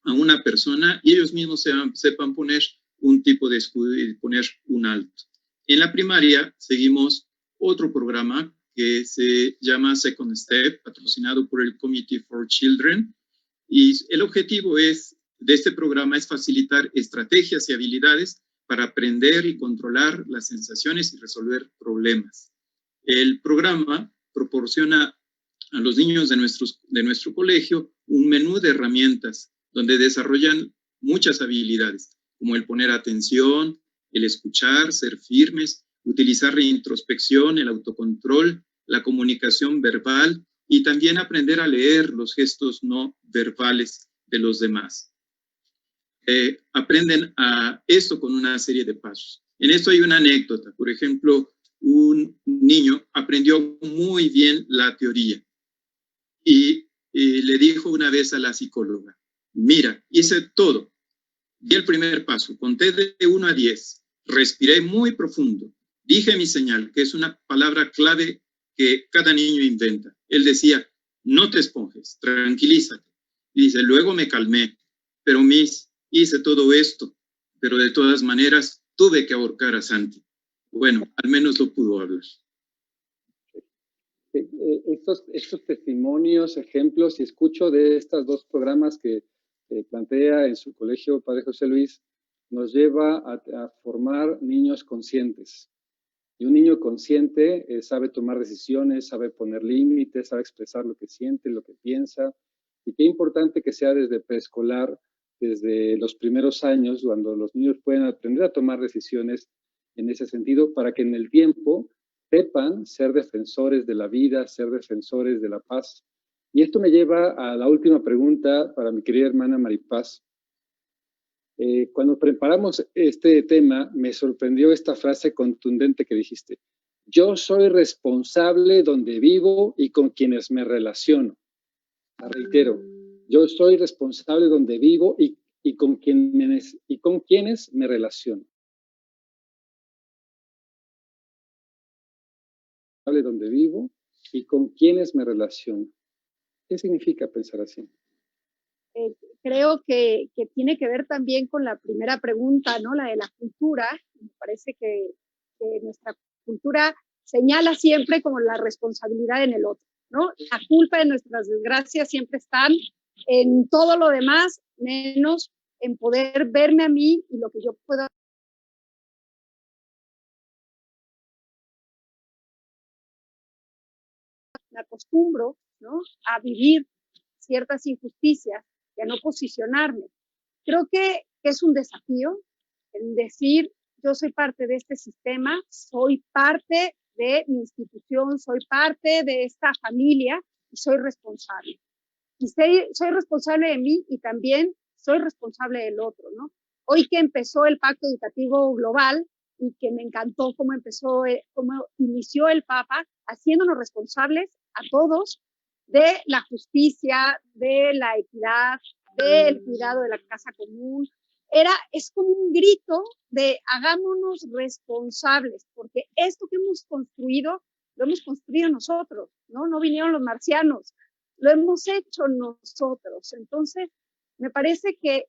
a una persona y ellos mismos sepan poner un tipo de escudo y poner un alto. En la primaria seguimos otro programa que se llama Second Step, patrocinado por el Committee for Children, y el objetivo de este programa es facilitar estrategias y habilidades para aprender y controlar las sensaciones y resolver problemas. El programa proporciona a los niños de nuestro colegio un menú de herramientas donde desarrollan muchas habilidades, como el poner atención, el escuchar, ser firmes, utilizar la introspección, el autocontrol, la comunicación verbal y también aprender a leer los gestos no verbales de los demás. Aprenden a esto con una serie de pasos. En esto hay una anécdota. Por ejemplo, un niño aprendió muy bien la teoría y le dijo una vez a la psicóloga, Mira, hice todo. Di el primer paso, conté de 1 a 10, respiré muy profundo, dije mi señal, que es una palabra clave que cada niño inventa. Él decía, no te esponjes, tranquilízate. Y dice, luego me calmé, pero hice todo esto, pero de todas maneras tuve que ahorcar a Santi. Bueno, al menos lo pudo hablar. Estos testimonios, ejemplos, y escucho de estos dos programas que plantea en su colegio Padre José Luis, nos lleva a formar niños conscientes. Y un niño consciente sabe tomar decisiones, sabe poner límites, sabe expresar lo que siente, lo que piensa. Y qué importante que sea desde preescolar, desde los primeros años, cuando los niños pueden aprender a tomar decisiones en ese sentido, para que en el tiempo sepan ser defensores de la vida, ser defensores de la paz. Y esto me lleva a la última pregunta para mi querida hermana Maripaz. Cuando preparamos este tema, me sorprendió esta frase contundente que dijiste. Yo soy responsable donde vivo y con quienes me relaciono. La reitero, yo soy responsable donde vivo y con quienes me relaciono. Donde vivo y con quienes me relaciono. ¿Qué significa pensar así? Creo que tiene que ver también con la primera pregunta, ¿no? La de la cultura. Me parece que nuestra cultura señala siempre como la responsabilidad en el otro, ¿no? La culpa de nuestras desgracias siempre están en todo lo demás, menos en poder verme a mí y lo que yo puedo. Me acostumbro, ¿no?, a vivir ciertas injusticias y a no posicionarme. Creo que es un desafío el decir, yo soy parte de este sistema, soy parte de mi institución, soy parte de esta familia y soy responsable. Y soy responsable de mí y también soy responsable del otro, ¿no? Hoy que empezó el Pacto Educativo Global y que me encantó cómo inició el Papa, haciéndonos responsables a todos de la justicia, de la equidad, del cuidado de la casa común. Es como un grito de hagámonos responsables, porque esto que hemos construido, lo hemos construido nosotros, ¿no? No vinieron los marcianos, lo hemos hecho nosotros. Entonces, me parece que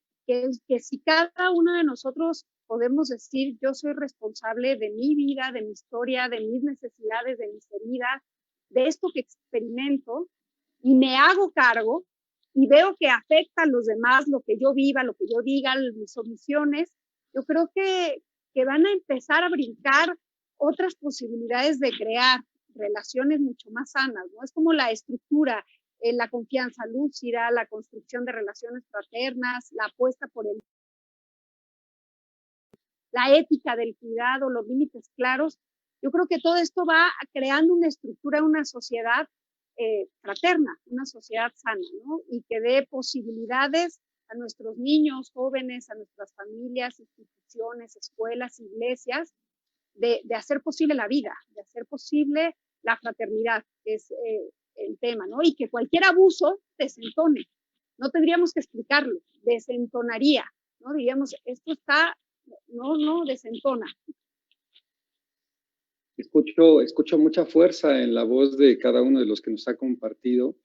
si cada uno de nosotros podemos decir, yo soy responsable de mi vida, de mi historia, de mis necesidades, de mis heridas, de esto que experimento, y me hago cargo, y veo que afecta a los demás lo que yo viva, lo que yo diga, mis omisiones, yo creo que van a empezar a brincar otras posibilidades de crear relaciones mucho más sanas, ¿no? Es como la estructura, la confianza lúcida, la construcción de relaciones fraternas, la apuesta por la ética del cuidado, los límites claros. Yo creo que todo esto va creando una estructura, una sociedad fraterna, una sociedad sana, ¿no? Y que dé posibilidades a nuestros niños, jóvenes, a nuestras familias, instituciones, escuelas, iglesias, de hacer posible la vida, de hacer posible la fraternidad, que es el tema, ¿no? Y que cualquier abuso desentone. No tendríamos que explicarlo, desentonaría, ¿no? Diríamos, esto está, no, desentona. Escucho mucha fuerza en la voz de cada uno de los que nos ha compartido.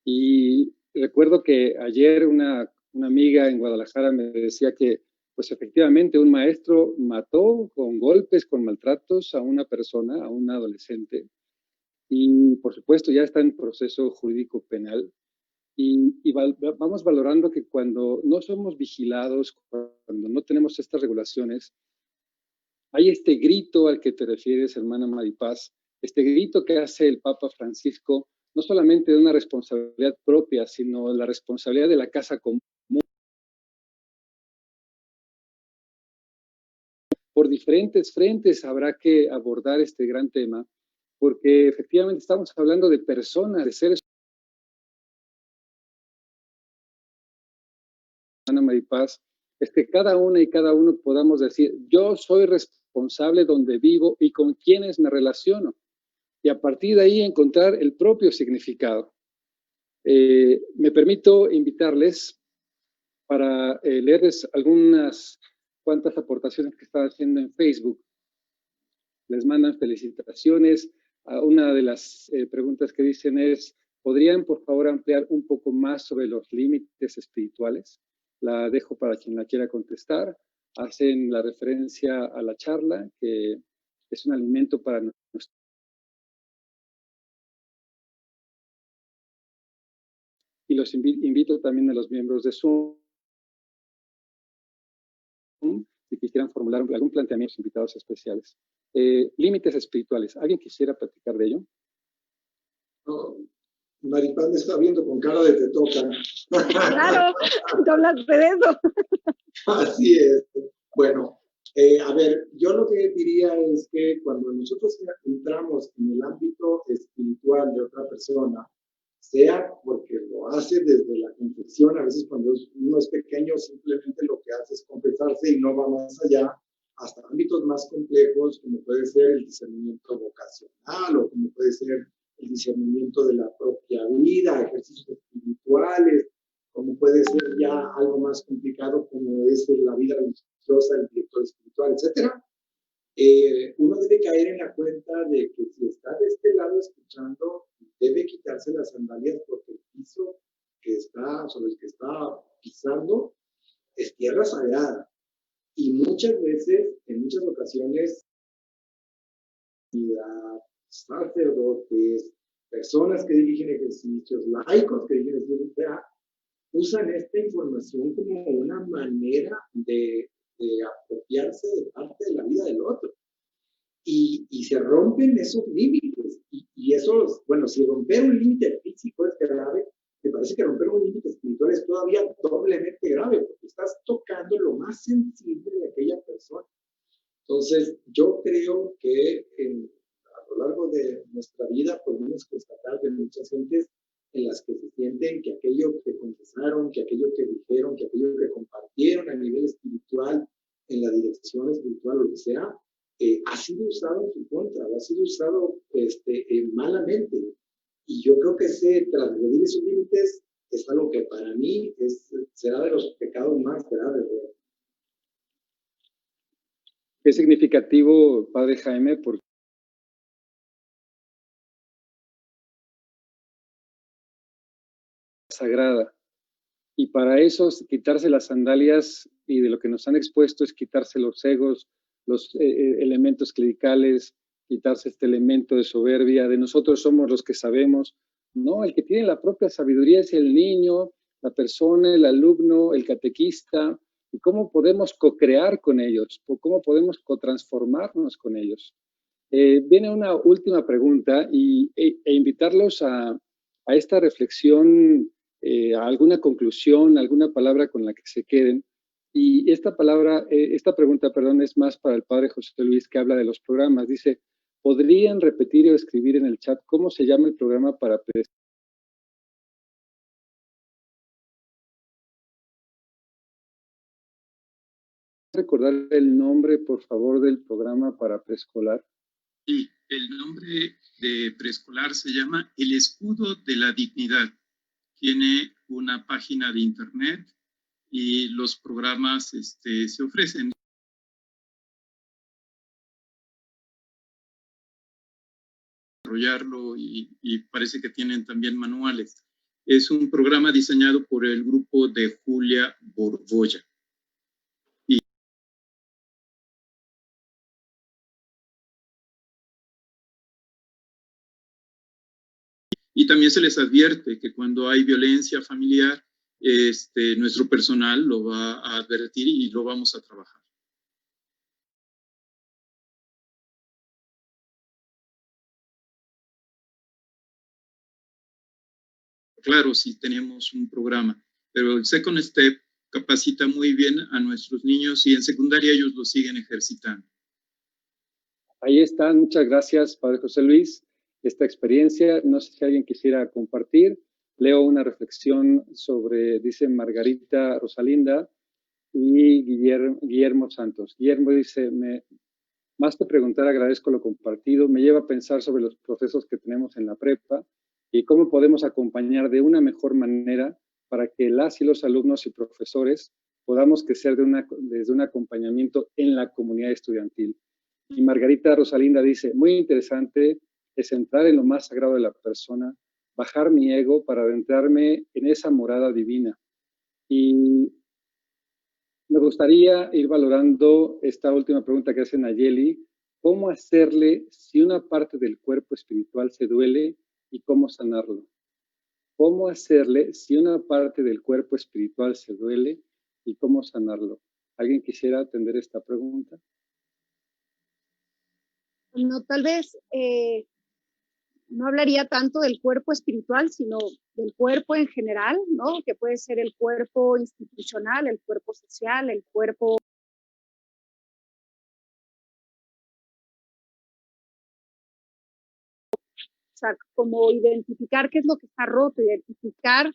Y recuerdo que ayer una amiga en Guadalajara me decía que, pues efectivamente, un maestro mató con golpes, con maltratos a una persona, a un adolescente. Y, por supuesto, ya está en proceso jurídico penal. Y vamos valorando que cuando no somos vigilados, cuando no tenemos estas regulaciones, hay este grito al que te refieres, hermana Maripaz, este grito que hace el Papa Francisco, no solamente de una responsabilidad propia, sino la responsabilidad de la casa común. Por diferentes frentes habrá que abordar este gran tema, porque efectivamente estamos hablando de personas, de seres. Hermana Maripaz, es que cada una y cada uno podamos decir, yo soy responsable donde vivo y con quienes me relaciono. Y a partir de ahí encontrar el propio significado. Me permito invitarles para leerles algunas cuantas aportaciones que están haciendo en Facebook. Les mandan felicitaciones. Una de las preguntas que dicen es, ¿podrían por favor ampliar un poco más sobre los límites espirituales? La dejo para quien la quiera contestar. Hacen la referencia a la charla, que es un alimento para nuestro. Y los invito también a los miembros de Zoom, si quisieran formular algún planteamiento, invitados especiales. Límites espirituales. ¿Alguien quisiera platicar de ello? No, Maripán me está viendo con cara de te toca. Claro, tú hablaste de eso. Así es. Bueno, a ver, yo lo que diría es que cuando nosotros entramos en el ámbito espiritual de otra persona, sea porque lo hace desde la confesión, a veces cuando uno es pequeño simplemente lo que hace es confesarse y no va más allá, hasta ámbitos más complejos como puede ser el discernimiento vocacional o como puede ser el discernimiento de la propia vida, ejercicios espirituales, como puede ser ya algo más complicado como es la vida religiosa, el director espiritual, etcétera. Uno debe caer en la cuenta de que si está de este lado escuchando, debe quitarse las sandalias porque el piso sobre el que está pisando es tierra sagrada. Y muchas veces, en muchas ocasiones, sacerdotes, personas que dirigen ejercicios, laicos que dirigen ejercicios, usan esta información como una manera de apropiarse de parte de la vida del otro. Y se rompen esos límites. Y esos, bueno, si romper un límite físico es grave, me parece que romper un límite espiritual es todavía doblemente grave, porque estás tocando lo más sensible de aquella persona. Entonces, yo creo que a lo largo de nuestra vida podemos constatar de muchas gentes en las que se sienten que aquello que confesaron, que aquello que dijeron, que aquello que compartieron a nivel espiritual, en la dirección espiritual o lo que sea, ha sido usado en su contra, ha sido usado malamente. Y yo creo que transgredir esos límites es algo que para mí será de los pecados más graves. Es significativo, Padre Jaime, porque sagrada. Y para eso, quitarse las sandalias y de lo que nos han expuesto es quitarse los egos, los elementos clericales, quitarse este elemento de soberbia, de nosotros somos los que sabemos. No, el que tiene la propia sabiduría es el niño, la persona, el alumno, el catequista. ¿Y cómo podemos co-crear con ellos? ¿Cómo podemos co-transformarnos con ellos? Viene una última pregunta e invitarlos a esta reflexión, a alguna conclusión, alguna palabra con la que se queden. Y esta pregunta, es más para el Padre José Luis, que habla de los programas. Dice, ¿podrían repetir o escribir en el chat cómo se llama el programa para recordar el nombre, por favor, del programa para preescolar? Sí, el nombre de preescolar se llama El Escudo de la Dignidad. Tiene una página de internet y los programas se ofrecen. Desarrollarlo y parece que tienen también manuales. Es un programa diseñado por el grupo de Julia Borbolla. Y también se les advierte que cuando hay violencia familiar, nuestro personal lo va a advertir y lo vamos a trabajar. Claro, sí tenemos un programa, pero el Second Step capacita muy bien a nuestros niños y en secundaria ellos lo siguen ejercitando. Ahí están, muchas gracias, Padre José Luis, esta experiencia. No sé si alguien quisiera compartir. Leo una reflexión sobre, dice Margarita Rosalinda y Guillermo Santos. Guillermo dice, más que preguntar, agradezco lo compartido. Me lleva a pensar sobre los procesos que tenemos en la prepa y cómo podemos acompañar de una mejor manera para que las y los alumnos y profesores podamos crecer desde un acompañamiento en la comunidad estudiantil. Y Margarita Rosalinda dice, muy interesante es entrar en lo más sagrado de la persona, bajar mi ego para adentrarme en esa morada divina. Y me gustaría ir valorando esta última pregunta que hace Nayeli, ¿cómo hacerle si una parte del cuerpo espiritual se duele y cómo sanarlo? ¿Cómo hacerle si una parte del cuerpo espiritual se duele y cómo sanarlo? ¿Alguien quisiera atender esta pregunta? No, tal vez no hablaría tanto del cuerpo espiritual, sino del cuerpo en general, ¿no? Que puede ser el cuerpo institucional, el cuerpo social, el cuerpo... O sea, como identificar qué es lo que está roto, identificar...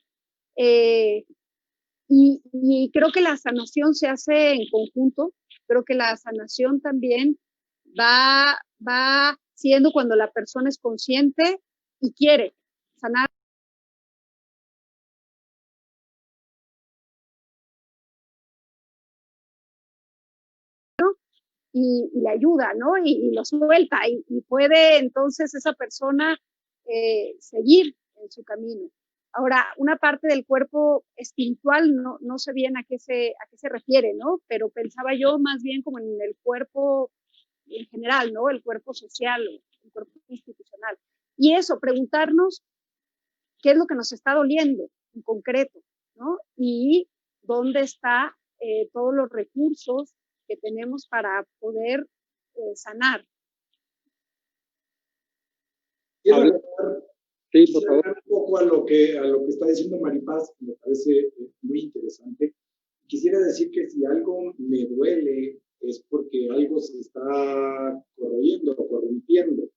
y creo que la sanación se hace en conjunto. Creo que la sanación también va siendo cuando la persona es consciente y quiere sanar. Y le ayuda, ¿no? Y lo suelta y puede entonces esa persona seguir en su camino. Ahora, una parte del cuerpo espiritual, no sé bien a qué se refiere, ¿no? Pero pensaba yo más bien como en el cuerpo en general, ¿no? El cuerpo social, el cuerpo institucional. Y eso, preguntarnos qué es lo que nos está doliendo en concreto, ¿no? Y dónde están todos los recursos que tenemos para poder sanar. Quiero hablar, sí, por favor. un poco a lo que está diciendo Maripaz, que me parece muy interesante. Quisiera decir que si algo me duele es porque algo se está corroyendo, corrompiendo.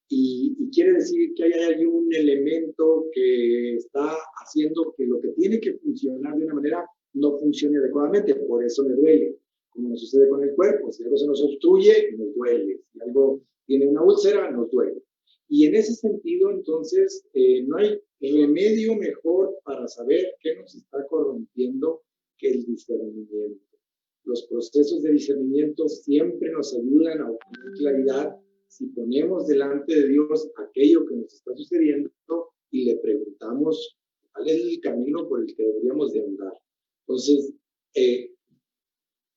Y quiere decir que hay un elemento que está haciendo que lo que tiene que funcionar de una manera no funcione adecuadamente. Por eso me duele. Como nos sucede con el cuerpo. Si algo se nos obstruye, nos duele. Si algo tiene una úlcera, nos duele. Y en ese sentido, entonces, no hay remedio mejor para saber qué nos está corrompiendo que el discernimiento. Los procesos de discernimiento siempre nos ayudan a obtener claridad si ponemos delante de Dios aquello que nos está sucediendo y le preguntamos cuál es el camino por el que deberíamos de andar. Entonces,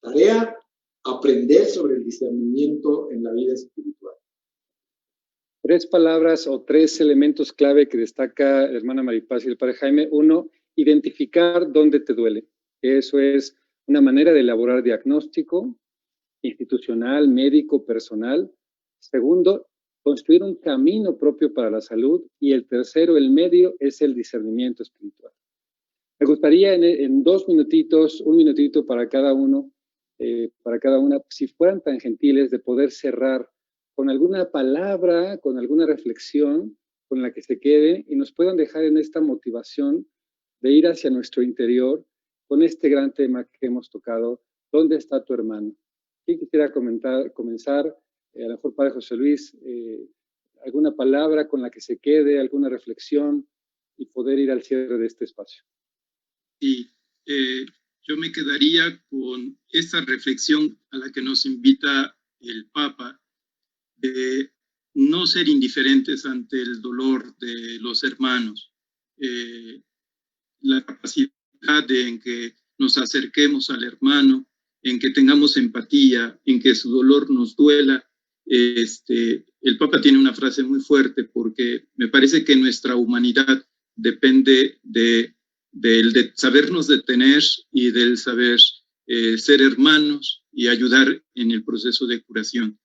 tarea, aprender sobre el discernimiento en la vida espiritual. 3 palabras o 3 elementos clave que destaca la hermana Maripaz y el padre Jaime. 1, identificar dónde te duele. Eso es una manera de elaborar diagnóstico institucional, médico, personal. 2, construir un camino propio para la salud. Y el 3, el medio, es el discernimiento espiritual. Me gustaría en 2 minutitos, 1 minutito para cada uno, para cada una, si fueran tan gentiles de poder cerrar con alguna palabra, con alguna reflexión con la que se quede y nos puedan dejar en esta motivación de ir hacia nuestro interior con este gran tema que hemos tocado, ¿dónde está tu hermano? ¿Quién quisiera comenzar? A lo mejor padre José Luis, alguna palabra con la que se quede, alguna reflexión y poder ir al cierre de este espacio. Sí, yo me quedaría con esta reflexión a la que nos invita el Papa, de no ser indiferentes ante el dolor de los hermanos, la capacidad en que nos acerquemos al hermano, en que tengamos empatía, en que su dolor nos duela. El Papa tiene una frase muy fuerte porque me parece que nuestra humanidad depende del sabernos detener y del saber ser hermanos y ayudar en el proceso de curación.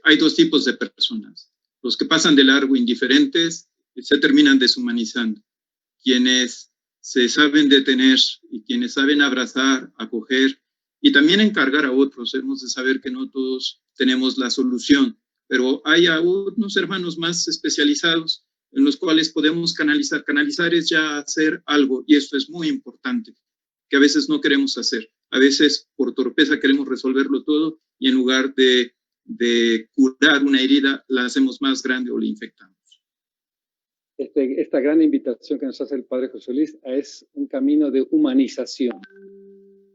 Hay 2 tipos de personas. Los que pasan de largo indiferentes se terminan deshumanizando. Quienes se saben detener y quienes saben abrazar, acoger y también encargar a otros. Hemos de saber que no todos tenemos la solución, pero hay a unos hermanos más especializados en los cuales podemos canalizar. Canalizar es ya hacer algo y esto es muy importante, que a veces no queremos hacer. A veces por torpeza queremos resolverlo todo y en lugar de curar una herida, la hacemos más grande o la infectamos. esta gran invitación que nos hace el Padre José Luis es un camino de humanización.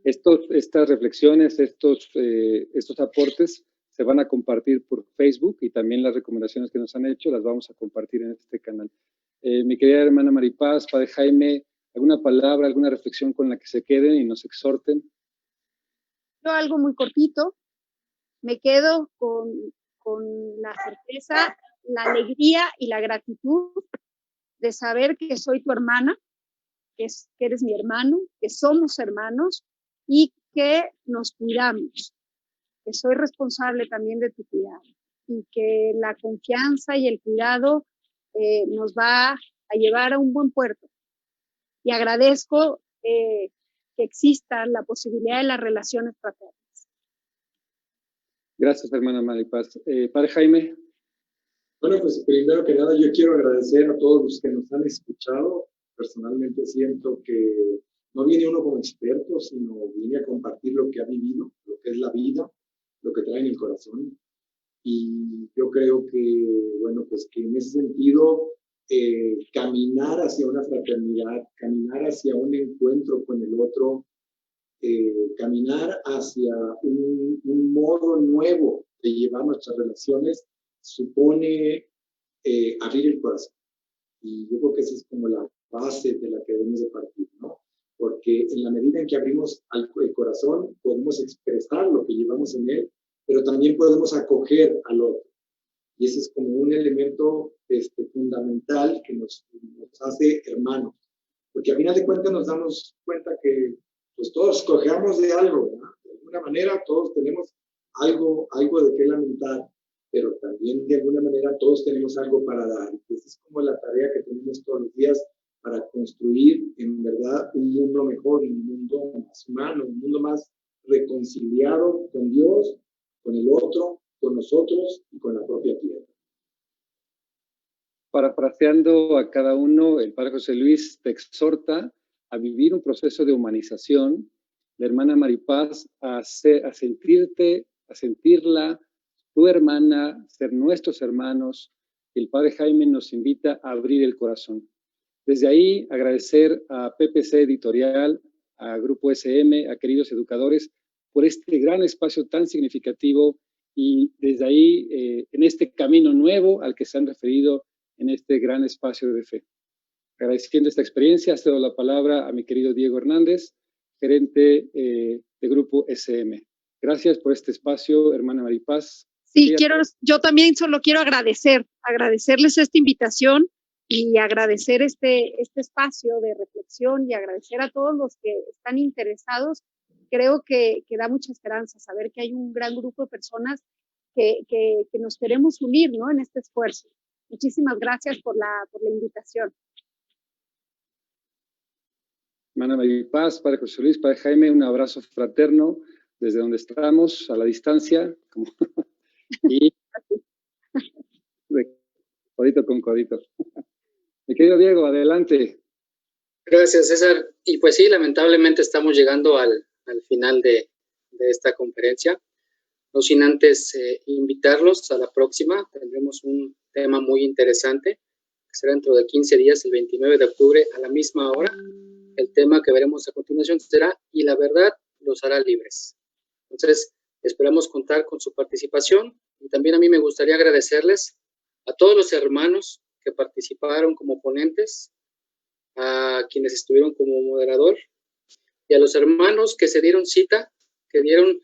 Estas reflexiones, estos aportes se van a compartir por Facebook y también las recomendaciones que nos han hecho las vamos a compartir en este canal. Mi querida hermana Maripaz, Padre Jaime, ¿alguna palabra, alguna reflexión con la que se queden y nos exhorten? Yo algo muy cortito, me quedo con la certeza, la alegría y la gratitud de saber que soy tu hermana, que eres mi hermano, que somos hermanos y que nos cuidamos, que soy responsable también de tu cuidado y que la confianza y el cuidado nos va a llevar a un buen puerto. Y agradezco que exista la posibilidad de las relaciones fraternas. Gracias, hermana Maripaz. Padre Jaime. Bueno, pues primero que nada yo quiero agradecer a todos los que nos han escuchado. Personalmente siento que no viene uno como experto, sino viene a compartir lo que ha vivido, lo que es la vida, lo que trae en el corazón. Y yo creo que, bueno, pues que en ese sentido, caminar hacia una fraternidad, caminar hacia un encuentro con el otro, caminar hacia un modo nuevo de llevar nuestras relaciones, supone abrir el corazón. Y yo creo que esa es como la base de la que debemos de partir, ¿no? Porque en la medida en que abrimos el corazón, podemos expresar lo que llevamos en él, pero también podemos acoger al otro. Y ese es como un elemento fundamental que nos hace hermanos. Porque a final de cuentas nos damos cuenta que pues todos cojeamos de algo, ¿verdad? De alguna manera todos tenemos algo de qué lamentar, pero también de alguna manera todos tenemos algo para dar. Y esa es como la tarea que tenemos todos los días para construir en verdad un mundo mejor, un mundo más humano, un mundo más reconciliado con Dios, con el otro, con nosotros y con la propia tierra. Parafraseando a cada uno, el Padre José Luis te exhorta a vivir un proceso de humanización, la hermana Maripaz a sentirla tu hermana, ser nuestros hermanos, y el Padre Jaime nos invita a abrir el corazón. Desde ahí, agradecer a PPC Editorial, a Grupo SM, a queridos educadores, por este gran espacio tan significativo y desde ahí, en este camino nuevo al que se han referido en este gran espacio de fe. Agradeciendo esta experiencia, cedo la palabra a mi querido Diego Hernández, gerente de Grupo SM. Gracias por este espacio, hermana Maripaz. Sí, yo también solo quiero agradecerles esta invitación y agradecer este espacio de reflexión y agradecer a todos los que están interesados. Creo que da mucha esperanza saber que hay un gran grupo de personas que nos queremos unir, ¿no?, en este esfuerzo. Muchísimas gracias por la invitación. Hermana Maripaz, Padre José Luis, Padre Jaime, un abrazo fraterno desde donde estamos, a la distancia, y codito con codito. Mi querido Diego, adelante. Gracias, César. Y pues sí, lamentablemente estamos llegando al final de esta conferencia. No sin antes invitarlos a la próxima. Tendremos un tema muy interesante, que será dentro de 15 días, el 29 de octubre, a la misma hora. El tema que veremos a continuación será "Y la verdad los hará libres". Entonces, esperamos contar con su participación y también a mí me gustaría agradecerles a todos los hermanos que participaron como ponentes, a quienes estuvieron como moderador y a los hermanos que se dieron cita, que dieron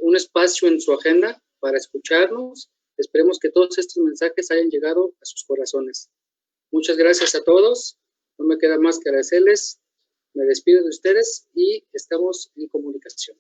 un espacio en su agenda para escucharnos. Esperemos que todos estos mensajes hayan llegado a sus corazones. Muchas gracias a todos. No me queda más que agradecerles. Me despido de ustedes y estamos en comunicación.